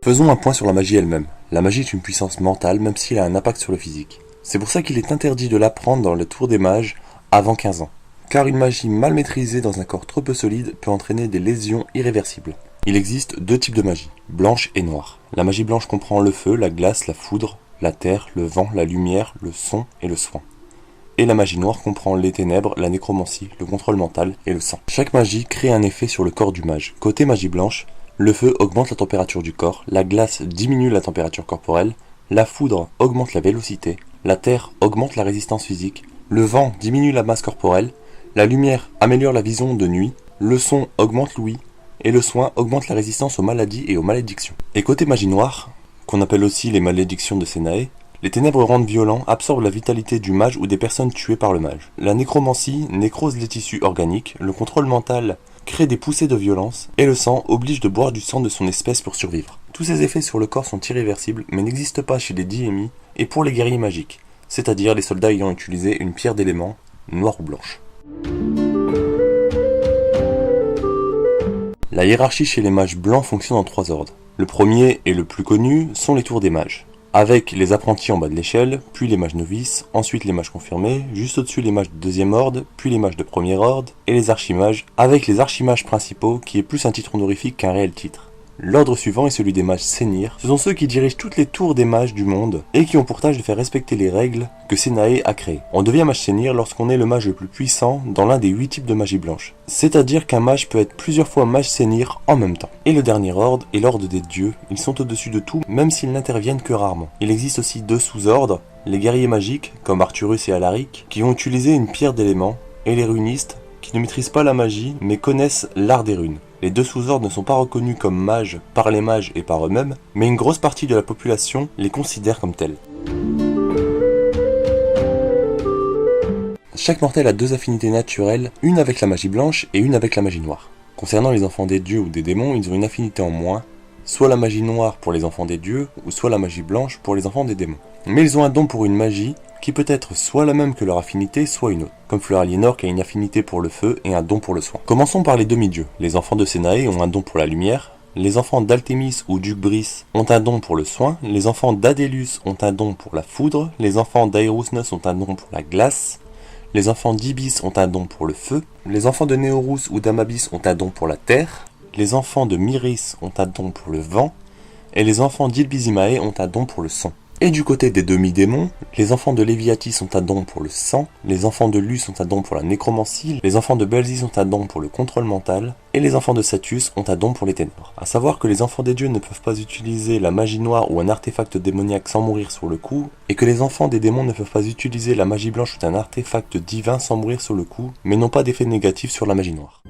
Faisons un point sur la magie elle-même. La magie est une puissance mentale même s'il a un impact sur le physique. C'est pour ça qu'il est interdit de l'apprendre dans le tour des mages avant 15 ans. Car une magie mal maîtrisée dans un corps trop peu solide peut entraîner des lésions irréversibles. Il existe deux types de magie, blanche et noire. La magie blanche comprend le feu, la glace, la foudre, la terre, le vent, la lumière, le son et le soin. Et la magie noire comprend les ténèbres, la nécromancie, le contrôle mental et le sang. Chaque magie crée un effet sur le corps du mage. Côté magie blanche, le feu augmente la température du corps, la glace diminue la température corporelle, la foudre augmente la vélocité, la terre augmente la résistance physique, le vent diminue la masse corporelle, la lumière améliore la vision de nuit, le son augmente l'ouïe, et le soin augmente la résistance aux maladies et aux malédictions. Et côté magie noire, qu'on appelle aussi les malédictions de Sénae, les ténèbres rendent violents, absorbent la vitalité du mage ou des personnes tuées par le mage. La nécromancie nécrose les tissus organiques, le contrôle mental crée des poussées de violence, et le sang oblige de boire du sang de son espèce pour survivre. Tous ces effets sur le corps sont irréversibles, mais n'existent pas chez les DMI et pour les guerriers magiques, c'est-à-dire les soldats ayant utilisé une pierre d'élément, noire ou blanche. La hiérarchie chez les mages blancs fonctionne en 3 ordres. Le premier et le plus connu sont les tours des mages, avec les apprentis en bas de l'échelle, puis les mages novices, ensuite les mages confirmés, juste au-dessus les mages de 2e ordre, puis les mages de 1er ordre, et les archimages, avec les archimages principaux, qui est plus un titre honorifique qu'un réel titre. L'ordre suivant est celui des mages Sénir. Ce sont ceux qui dirigent toutes les tours des mages du monde et qui ont pour tâche de faire respecter les règles que Sénae a créées. On devient mage Sénir lorsqu'on est le mage le plus puissant dans l'un des 8 types de magie blanche. C'est-à-dire qu'un mage peut être plusieurs fois mage Sénir en même temps. Et le dernier ordre est l'ordre des dieux. Ils sont au-dessus de tout, même s'ils n'interviennent que rarement. Il existe aussi 2 sous-ordres, les guerriers magiques, comme Arthurus et Alaric, qui ont utilisé une pierre d'élément, et les runistes, qui ne maîtrisent pas la magie, mais connaissent l'art des runes. Les 2 sous-ordres ne sont pas reconnus comme mages par les mages et par eux-mêmes, mais une grosse partie de la population les considère comme tels. Chaque mortel a 2 affinités naturelles, une avec la magie blanche et une avec la magie noire. Concernant les enfants des dieux ou des démons, ils ont une affinité en moins, soit la magie noire pour les enfants des dieux, ou soit la magie blanche pour les enfants des démons. Mais ils ont un don pour une magie qui peut être soit la même que leur affinité, soit une autre, comme Fleur Aliénor qui a une affinité pour le feu et un don pour le soin. Commençons par les demi-dieux. Les enfants de Sénae ont un don pour la lumière, les enfants d'Altémis ou d'Ugbris ont un don pour le soin, les enfants d'Adélus ont un don pour la foudre, les enfants d'Aerusnos ont un don pour la glace, les enfants d'Ibis ont un don pour le feu, les enfants de Néorus ou d'Amabis ont un don pour la terre, les enfants de Myris ont un don pour le vent, et les enfants d'Ilbisimae ont un don pour le son. Et du côté des demi-démons, les enfants de Léviatis ont un don pour le sang, les enfants de Lus ont un don pour la nécromancie, les enfants de Belzis ont un don pour le contrôle mental, et les enfants de Satus ont un don pour les ténèbres. A savoir que les enfants des dieux ne peuvent pas utiliser la magie noire ou un artefact démoniaque sans mourir sur le coup, et que les enfants des démons ne peuvent pas utiliser la magie blanche ou un artefact divin sans mourir sur le coup, mais n'ont pas d'effet négatif sur la magie noire.